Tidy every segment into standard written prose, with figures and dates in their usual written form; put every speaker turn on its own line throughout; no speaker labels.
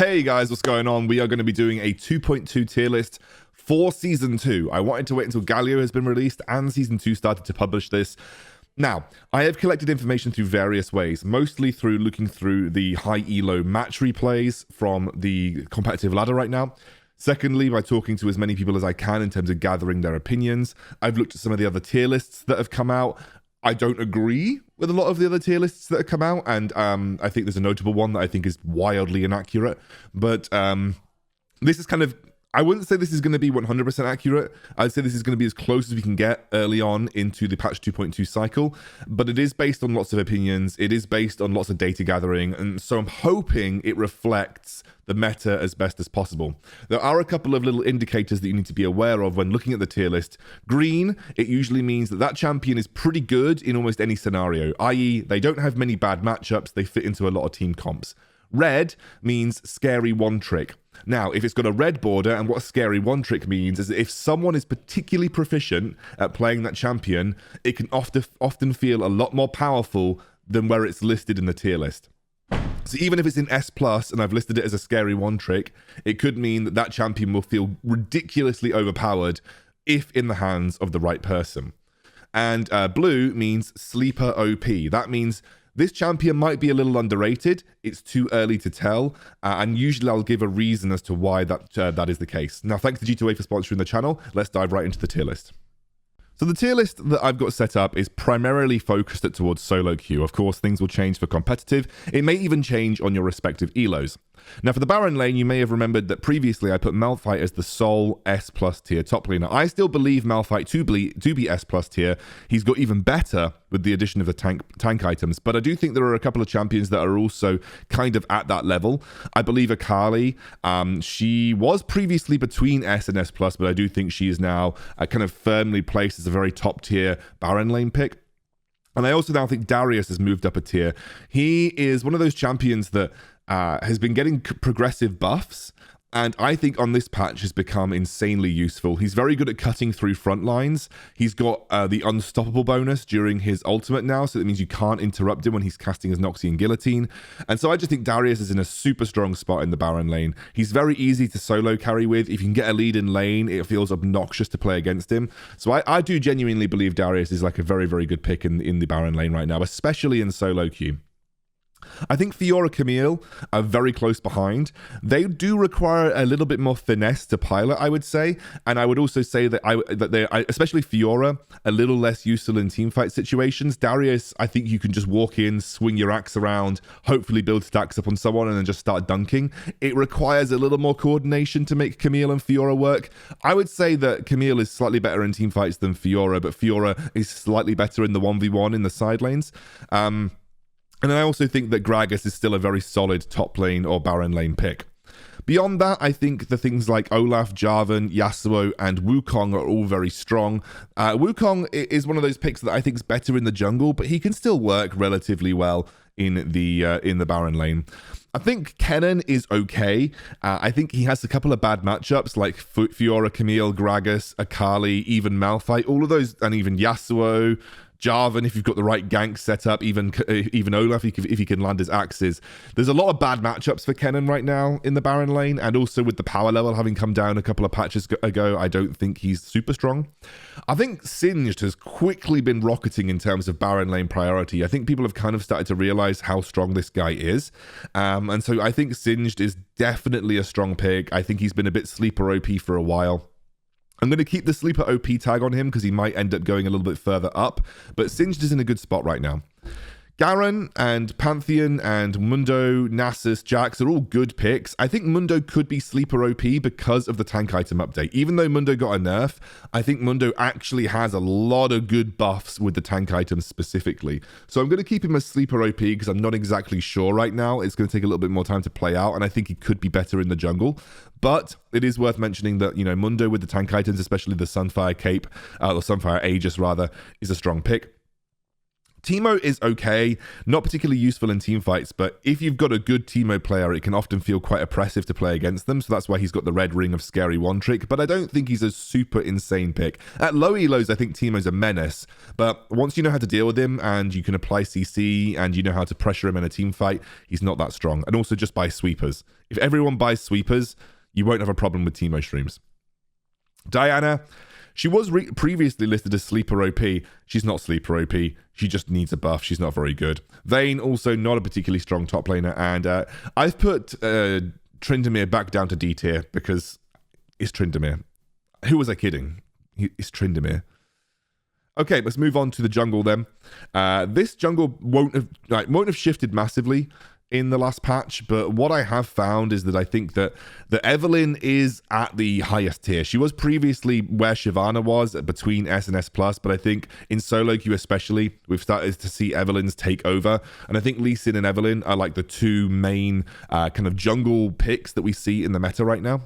Hey guys, what's going on? We are going to be doing a 2.2 tier list for Season 2. I wanted to wait until Galio has been released and Season 2 started to publish this. Now, I have collected information through various ways, mostly through looking through the high elo match replays from the competitive ladder right now. Secondly, by talking to as many people as I can in terms of gathering their opinions. I've looked at some of the other tier lists that have come out. I don't agree with a lot of the other tier lists that have come out, and I think there's a notable one that I think is wildly inaccurate. But this is kind of, I wouldn't say this is going to be 100% accurate. I'd say this is going to be as close as we can get early on into the patch 2.2 cycle, but it is based on lots of opinions. It is based on lots of data gathering, and so I'm hoping it reflects the meta as best as possible. There are a couple of little indicators that you need to be aware of when looking at the tier list. Green, it usually means that that champion is pretty good in almost any scenario, i.e. they don't have many bad matchups, they fit into a lot of team comps. Red means scary one trick. Now, if it's got a red border, and what scary one trick means is that if someone is particularly proficient at playing that champion, it can often feel a lot more powerful than where it's listed in the tier list. So even if it's in S+, and I've listed it as a scary one trick, it could mean that that champion will feel ridiculously overpowered if in the hands of the right person. And blue means sleeper OP. That means this champion might be a little underrated. It's too early to tell. And usually I'll give a reason as to why that is the case. Now, thanks to G2A for sponsoring the channel. Let's dive right into the tier list. So the tier list that I've got set up is primarily focused towards solo queue. Of course, things will change for competitive. It may even change on your respective elos. Now, for the Baron lane, you may have remembered that previously I put Malphite as the sole S+ tier top laner. I still believe Malphite to be S+ tier. He's got even better with the addition of the tank items, but I do think there are a couple of champions that are also kind of at that level. I believe Akali, she was previously between S and S+, but I do think she is now kind of firmly placed as a very top tier Baron lane pick. And I also now think Darius has moved up a tier. He is one of those champions that has been getting progressive buffs, and I think on this patch has become insanely useful. He's very good at cutting through front lines. He's got the unstoppable bonus during his ultimate now, so that means you can't interrupt him when he's casting his Noxian Guillotine. And so I just think Darius is in a super strong spot in the Baron lane. He's very easy to solo carry with. If you can get a lead in lane, it feels obnoxious to play against him. So I do genuinely believe Darius is like a very, very good pick in the Baron lane right now, especially in solo queue. I think Fiora Camille are very close behind. They do require a little bit more finesse to pilot, I would say. And I would also say that they, especially Fiora, a little less useful in teamfight situations. Darius, I think you can just walk in, swing your axe around, hopefully build stacks up on someone, and then just start dunking. It requires a little more coordination to make Camille and Fiora work. I would say that Camille is slightly better in teamfights than Fiora, but Fiora is slightly better in the 1v1 in the side lanes. And then I also think that Gragas is still a very solid top lane or Baron lane pick. Beyond that, I think the things like Olaf, Jarvan, Yasuo, and Wukong are all very strong. Wukong is one of those picks that I think is better in the jungle, but he can still work relatively well in the Baron lane. I think Kennen is okay. I think he has a couple of bad matchups like Fiora, Camille, Gragas, Akali, even Malphite, all of those, and even Yasuo, Jarvan, if you've got the right gank set up, even Olaf, if he can land his axes. There's a lot of bad matchups for Kennen right now in the Baron lane, and also with the power level having come down a couple of patches ago, I don't think he's super strong. I think Singed has quickly been rocketing in terms of Baron lane priority. I think people have kind of started to realize how strong this guy is, and so I think Singed is definitely a strong pick. I think he's been a bit sleeper OP for a while. I'm going to keep the sleeper OP tag on him because he might end up going a little bit further up, but Singed is in a good spot right now. Garen and Pantheon and Mundo, Nasus, Jax are all good picks. I think Mundo could be sleeper OP because of the tank item update. Even though Mundo got a nerf, I think Mundo actually has a lot of good buffs with the tank items specifically. So I'm going to keep him as sleeper OP because I'm not exactly sure right now. It's going to take a little bit more time to play out, and I think he could be better in the jungle. But it is worth mentioning that, you know, Mundo with the tank items, especially the Sunfire Cape, or Sunfire Aegis rather, is a strong pick. Teemo is okay, not particularly useful in team fights, but if you've got a good Teemo player, it can often feel quite oppressive to play against them, so that's why he's got the red ring of scary one trick, but I don't think he's a super insane pick. At low elos, I think Teemo's a menace, but once you know how to deal with him, and you can apply CC, and you know how to pressure him in a team fight, he's not that strong. And also just buy sweepers. If everyone buys sweepers, you won't have a problem with Teemo streams. Diana, she was previously listed as Sleeper OP. She's not Sleeper OP. She just needs a buff. She's not very good. Vayne, also not a particularly strong top laner. And I've put Tryndamere back down to D tier because it's Tryndamere. Who was I kidding? It's Tryndamere. Okay, let's move on to the jungle then. This jungle won't have shifted massively in the last patch, but what I have found is that I think that Evelynn is at the highest tier. She was previously where Shyvana was, between S and S+, but I think in solo queue especially, we've started to see Evelynn's take over, and I think Lee Sin and Evelynn are like the two main kind of jungle picks that we see in the meta right now.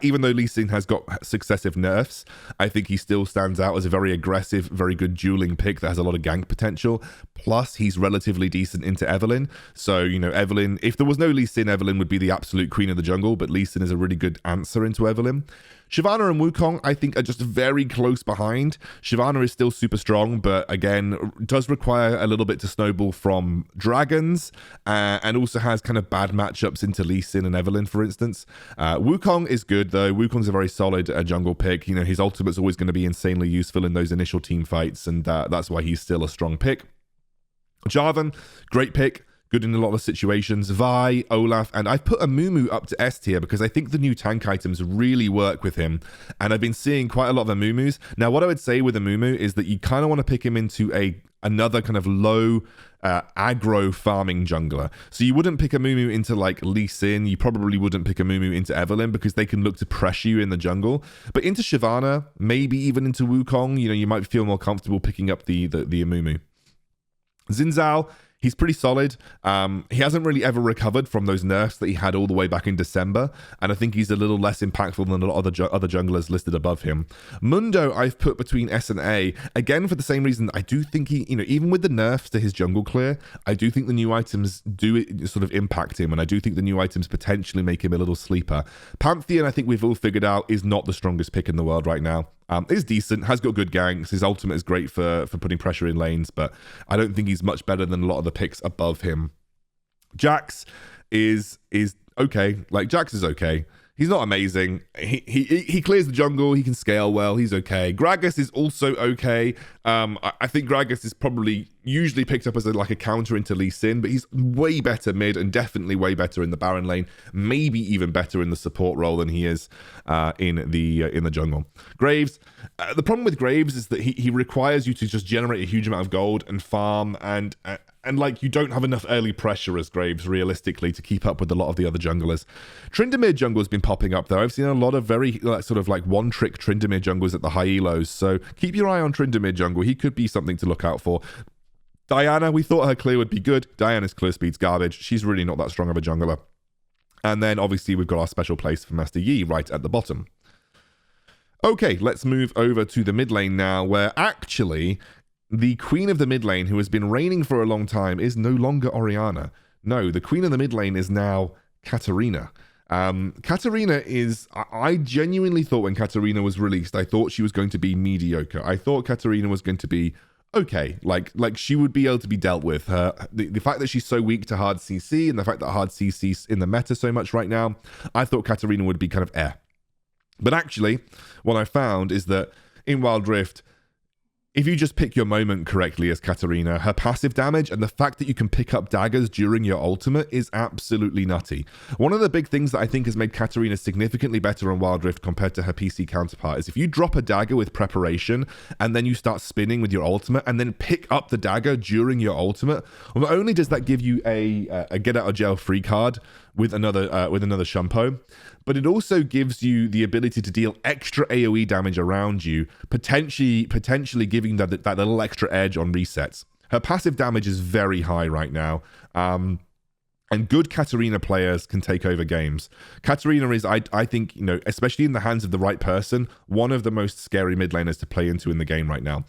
Even though Lee Sin has got successive nerfs, I think he still stands out as a very aggressive, very good dueling pick that has a lot of gank potential. Plus, he's relatively decent into Evelynn. So, you know, Evelynn, if there was no Lee Sin, Evelynn would be the absolute queen of the jungle, but Lee Sin is a really good answer into Evelynn. Shyvana and Wukong, I think, are just very close behind. Shyvana is still super strong, but again, does require a little bit to snowball from dragons, and also has kind of bad matchups into Lee Sin and Evelynn, for instance. Wukong is good, though. Wukong's a very solid jungle pick. You know, his ultimate's always going to be insanely useful in those initial team fights, and that's why he's still a strong pick. Jarvan, great pick. Good in a lot of situations. Vi, Olaf, and I've put Amumu up to S tier because I think the new tank items really work with him. And I've been seeing quite a lot of Amumus. Now, what I would say with Amumu is that you kind of want to pick him into another kind of low aggro farming jungler. So you wouldn't pick Amumu into like Lee Sin. You probably wouldn't pick Amumu into Evelynn because they can look to pressure you in the jungle. But into Shyvana, maybe even into Wukong, you know, you might feel more comfortable picking up the Amumu. Xin Zhao, he's pretty solid. He hasn't really ever recovered from those nerfs that he had all the way back in December, and I think he's a little less impactful than a lot of the other junglers listed above him. Mundo, I've put between S and A, again for the same reason. I do think he, you know, even with the nerfs to his jungle clear, I do think the new items do sort of impact him, and I do think the new items potentially make him a little sleeper. Pantheon, I think we've all figured out, is not the strongest pick in the world right now. Is decent, has got good ganks. His ultimate is great for putting pressure in lanes, but I don't think he's much better than a lot of the picks above him. Jax is okay. Like, Jax is okay. He's not amazing. He clears the jungle. He can scale well. He's okay. Gragas is also okay. I think Gragas is probably usually picked up as a counter into Lee Sin, but he's way better mid and definitely way better in the Baron lane. Maybe even better in the support role than he is in the jungle. Graves. The problem with Graves is that he requires you to just generate a huge amount of gold and farm, and like, you don't have enough early pressure as Graves realistically to keep up with a lot of the other junglers. Tryndamere jungle has been popping up though. I've seen a lot of very sort of like one-trick Tryndamere jungles at the high elos, so keep your eye on Tryndamere jungle. He could be something to look out for. Diana, we thought her clear would be good. Diana's clear speed's garbage. She's really not that strong of a jungler. And then obviously we've got our special place for Master Yi right at the bottom. Okay, let's move over to the mid lane now, where actually the queen of the mid lane, who has been reigning for a long time, is no longer Orianna. No, the queen of the mid lane is now Katarina. Katarina is... I genuinely thought when Katarina was released, I thought she was going to be mediocre. I thought Katarina was going to be okay, like she would be able to be dealt with. The fact that she's so weak to hard CC, and the fact that hard CC's in the meta so much right now, I thought Katarina would be kind of But actually, what I found is that in Wild Rift, if you just pick your moment correctly as Katarina, her passive damage and the fact that you can pick up daggers during your ultimate is absolutely nutty. One of the big things that I think has made Katarina significantly better on Wild Rift compared to her PC counterpart is if you drop a dagger with preparation and then you start spinning with your ultimate and then pick up the dagger during your ultimate, well, not only does that give you a get out of jail free card with another Shumpo, but it also gives you the ability to deal extra AoE damage around you, potentially giving that little extra edge on resets. Her passive damage is very high right now. And good Katarina players can take over games. Katarina is, I think, especially in the hands of the right person, one of the most scary mid laners to play into in the game right now.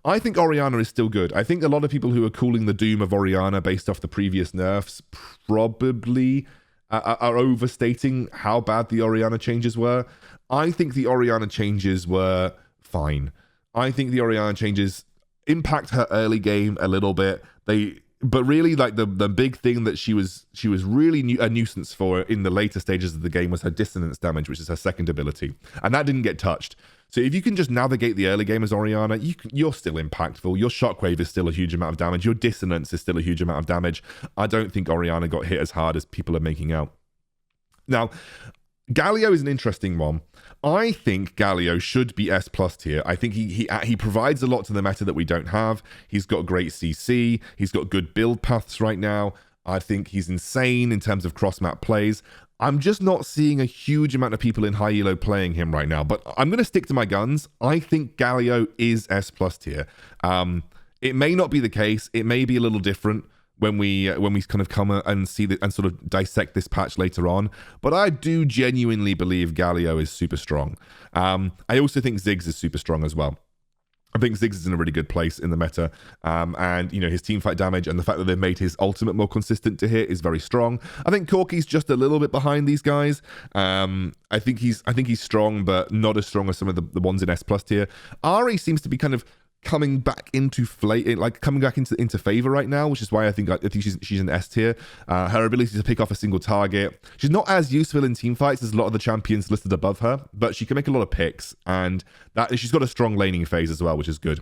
I think Orianna is still good. I think a lot of people who are calling the doom of Orianna based off the previous nerfs probably are overstating how bad the Orianna changes were. I think the Orianna changes were fine. I think the Orianna changes impact her early game a little bit. But really, like the big thing that she was really a nuisance for in the later stages of the game was her dissonance damage, which is her second ability, and that didn't get touched. So if you can just navigate the early game as Orianna, you're still impactful. Your shockwave is still a huge amount of damage. Your dissonance is still a huge amount of damage. I don't think Orianna got hit as hard as people are making out. Now, Galio is an interesting one. I think Galio should be S+ tier. I think he provides a lot to the meta that we don't have. He's got great CC. He's got good build paths right now. I think he's insane in terms of cross-map plays. I'm just not seeing a huge amount of people in high elo playing him right now. But I'm going to stick to my guns. I think Galio is S+ tier. It may not be the case. It may be a little different when we kind of come and see and sort of dissect this patch later on. But I do genuinely believe Galio is super strong. I also think Ziggs is super strong as well. I think Ziggs is in a really good place in the meta, and his teamfight damage and the fact that they've made his ultimate more consistent to hit is very strong. I think Corki's just a little bit behind these guys. I think he's strong, but not as strong as some of the ones in S+ tier. Ari seems to be kind of coming back into favor right now, which is why I think she's an S tier. Her ability to pick off a single target, she's not as useful in team fights as a lot of the champions listed above her, but she can make a lot of picks, and that she's got a strong laning phase as well, which is good.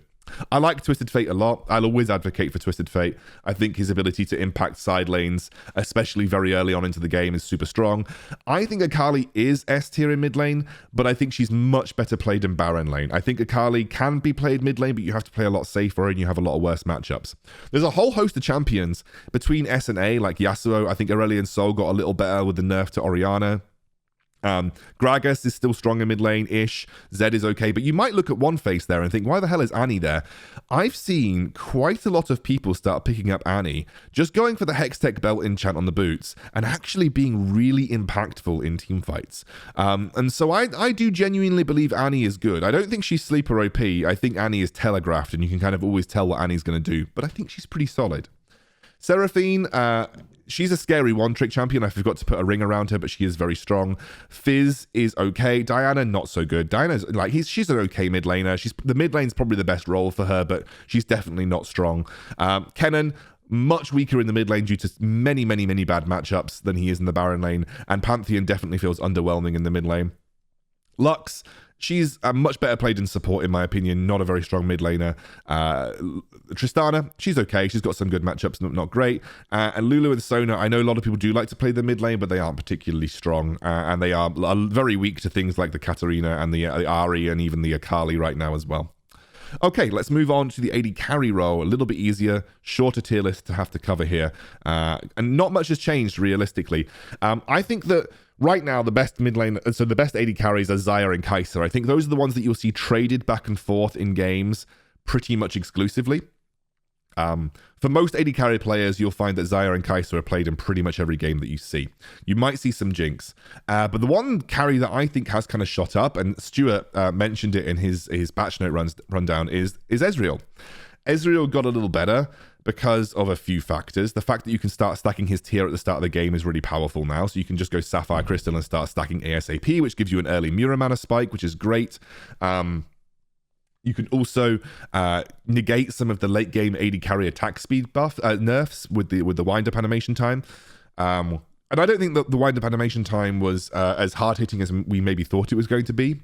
I like Twisted Fate a lot. I'll always advocate for Twisted Fate. I think his ability to impact side lanes, especially very early on into the game, is super strong. I think Akali is S tier in mid lane, but I think she's much better played in Baron lane. I think Akali can be played mid lane, but you have to play a lot safer and you have a lot of worse matchups. There's a whole host of champions between S and A, like Yasuo. I think Aurelion Sol got a little better with the nerf to Orianna. Gragas is still strong in mid lane-ish. Zed is okay, but you might look at one face there and think, why the hell is Annie there? I've seen quite a lot of people start picking up Annie, just going for the Hextech belt enchant on the boots, and actually being really impactful in team fights. And so I do genuinely believe Annie is good. I don't think she's sleeper OP. I think Annie is telegraphed, and you can kind of always tell what Annie's going to do, but I think she's pretty solid. Seraphine, she's a scary one-trick champion. I forgot to put a ring around her, but she is very strong. Fizz is okay. Diana, not so good. Diana's like, she's an okay mid laner. The mid lane's probably the best role for her, but she's definitely not strong. Kennen, much weaker in the mid lane due to many bad matchups than he is in the Baron lane. And Pantheon definitely feels underwhelming in the mid lane. Lux, she's much better played in support, in my opinion. Not a very strong mid laner. Tristana, she's okay. She's got some good matchups, not great. And Lulu and Sona, I know a lot of people do like to play the mid lane, but they aren't particularly strong. And they are very weak to things like the Katarina and the Ari and even the Akali right now as well. Okay, let's move on to the AD carry role. A little bit easier, shorter tier list to have to cover here. And not much has changed realistically. I think that right now, the best mid lane, so the best AD carries are Xayah and Kai'Sa. I think those are the ones that you'll see traded back and forth in games pretty much exclusively. For most AD carry players, you'll find that Xayah and Kai'Sa are played in pretty much every game that you see. You might see some Jinx. But the one carry that I think has kind of shot up, and Stuart mentioned it in his patch note rundown, is Ezreal. Ezreal got a little better because of a few factors. The fact that you can start stacking his tier at the start of the game is really powerful now. So you can just go Sapphire Crystal and start stacking ASAP, which gives you an early Mura mana spike, which is great. You can also negate some of the late game AD carry attack speed buff nerfs with the wind up animation time. And I don't think that the wind up animation time was as hard hitting as we maybe thought it was going to be.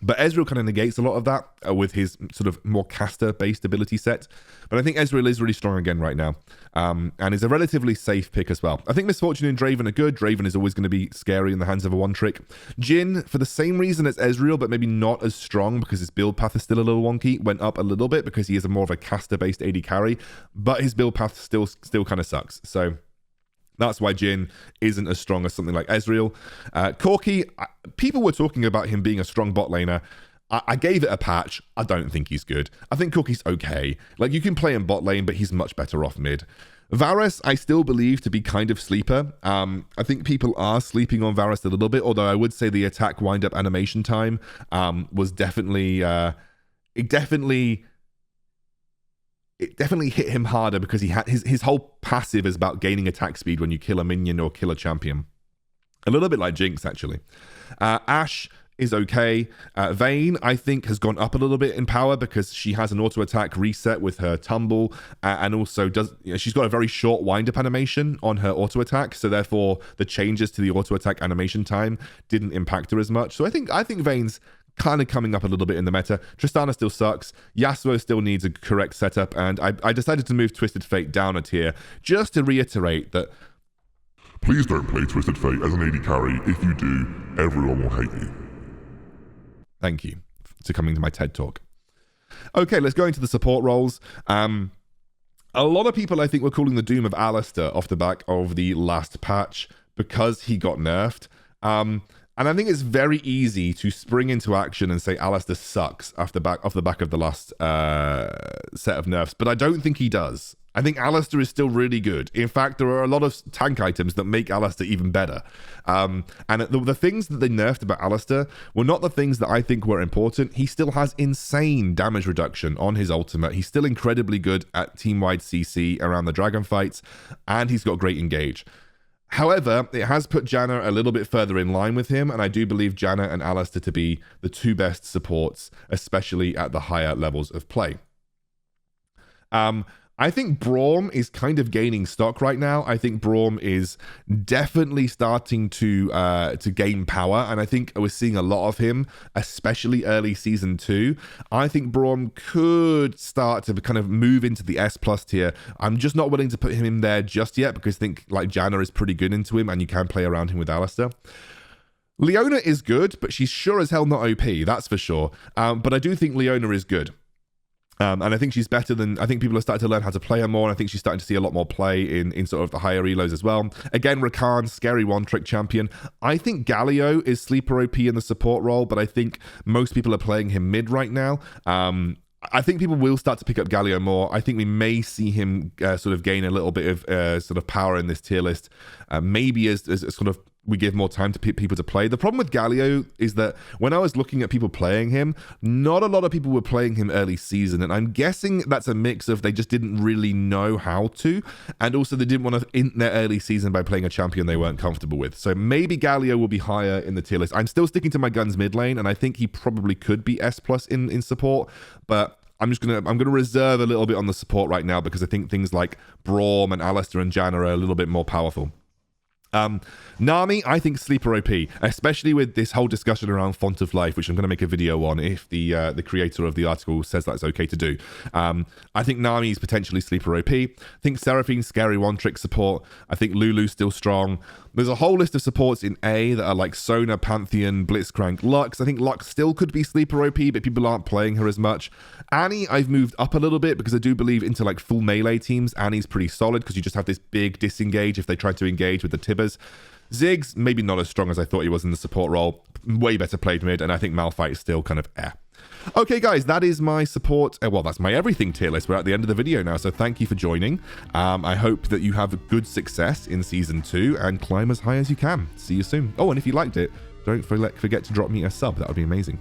But Ezreal kind of negates a lot of that with his sort of more caster-based ability set. But I think Ezreal is really strong again right now. And is a relatively safe pick as well. I think Misfortune and Draven are good. Draven is always going to be scary in the hands of a one-trick. Jhin, for the same reason as Ezreal, but maybe not as strong because his build path is still a little wonky, went up a little bit because he is more of a caster-based AD carry. But his build path still kind of sucks. So that's why Jhin isn't as strong as something like Ezreal. Corki, people were talking about him being a strong bot laner. I gave it a patch. I don't think he's good. I think Corki's okay. Like, you can play in bot lane, but he's much better off mid. Varus, I still believe to be kind of sleeper. I think people are sleeping on Varus a little bit, although I would say the attack wind-up animation time was definitely... It definitely hit him harder because he had his whole passive is about gaining attack speed when you kill a minion or kill a champion. A little bit like Jinx, actually. Ashe is okay. Vayne, I think, has gone up a little bit in power because she has an auto attack reset with her tumble, and also she's got a very short wind-up animation on her auto attack, so therefore the changes to the auto attack animation time didn't impact her as much. So I think Vayne's kind of coming up a little bit in the meta. Tristana still sucks. Yasuo still needs a correct setup, and I decided to move Twisted Fate down a tier just to reiterate that
please don't play Twisted Fate as an AD carry. If you do, everyone will hate you.
Thank you for coming to my TED Talk. Okay, let's go into the support roles. A lot of people, I think, were calling the doom of Alistar off the back of the last patch because he got nerfed. And I think it's very easy to spring into action and say Alistar sucks off the back of the last set of nerfs, but I don't think he does. I think Alistar is still really good. In fact, there are a lot of tank items that make Alistar even better. And the things that they nerfed about Alistar were not the things that I think were important. He still has insane damage reduction on his ultimate. He's still incredibly good at team-wide CC around the dragon fights, and he's got great engage. However, it has put Janna a little bit further in line with him, and I do believe Janna and Alistar to be the two best supports, especially at the higher levels of play. I think Braum is kind of gaining stock right now. I think Braum is definitely starting to gain power, and I think we're seeing a lot of him, especially early season 2. I think Braum could start to kind of move into the S+ tier. I'm just not willing to put him in there just yet because I think like Janna is pretty good into him, and you can play around him with Alistar. Leona is good, but she's sure as hell not OP, that's for sure. But I do think Leona is good. And I think she's better than, I think people are starting to learn how to play her more, and I think she's starting to see a lot more play in sort of the higher elos as well. Again, Rakan, scary one-trick champion. I think Galio is sleeper OP in the support role, but I think most people are playing him mid right now. I think people will start to pick up Galio more. I think we may see him sort of gain a little bit of sort of power in this tier list, maybe as sort of we give more time to people to play. The problem with Galio is that when I was looking at people playing him, not a lot of people were playing him early season, and I'm guessing that's a mix of they just didn't really know how to, and also they didn't want to int their early season by playing a champion they weren't comfortable with. So maybe Galio will be higher in the tier list. I'm still sticking to my guns mid lane, and I think he probably could be S+ in support, but I'm gonna reserve a little bit on the support right now because I think things like Braum and Alistar and Janna are a little bit more powerful. Nami, I think sleeper OP, especially with this whole discussion around Font of Life, which I'm going to make a video on if the creator of the article says that's okay to do. I think Nami is potentially sleeper OP. I think Seraphine, scary one-trick support. I think Lulu's still strong. There's a whole list of supports in A that are like Sona, Pantheon, Blitzcrank, Lux. I think Lux still could be sleeper OP, but people aren't playing her as much. Annie, I've moved up a little bit because I do believe into like full melee teams, Annie's pretty solid because you just have this big disengage if they try to engage with the Tibbers. Ziggs, maybe not as strong as I thought he was in the support role. Way better played mid, and I think Malphite is still kind of Okay, guys, that is my support. Well, that's my everything tier list. We're at the end of the video now, so thank you for joining. I hope that you have good success in Season 2 and climb as high as you can. See you soon. Oh, and if you liked it, don't forget to drop me a sub. That would be amazing.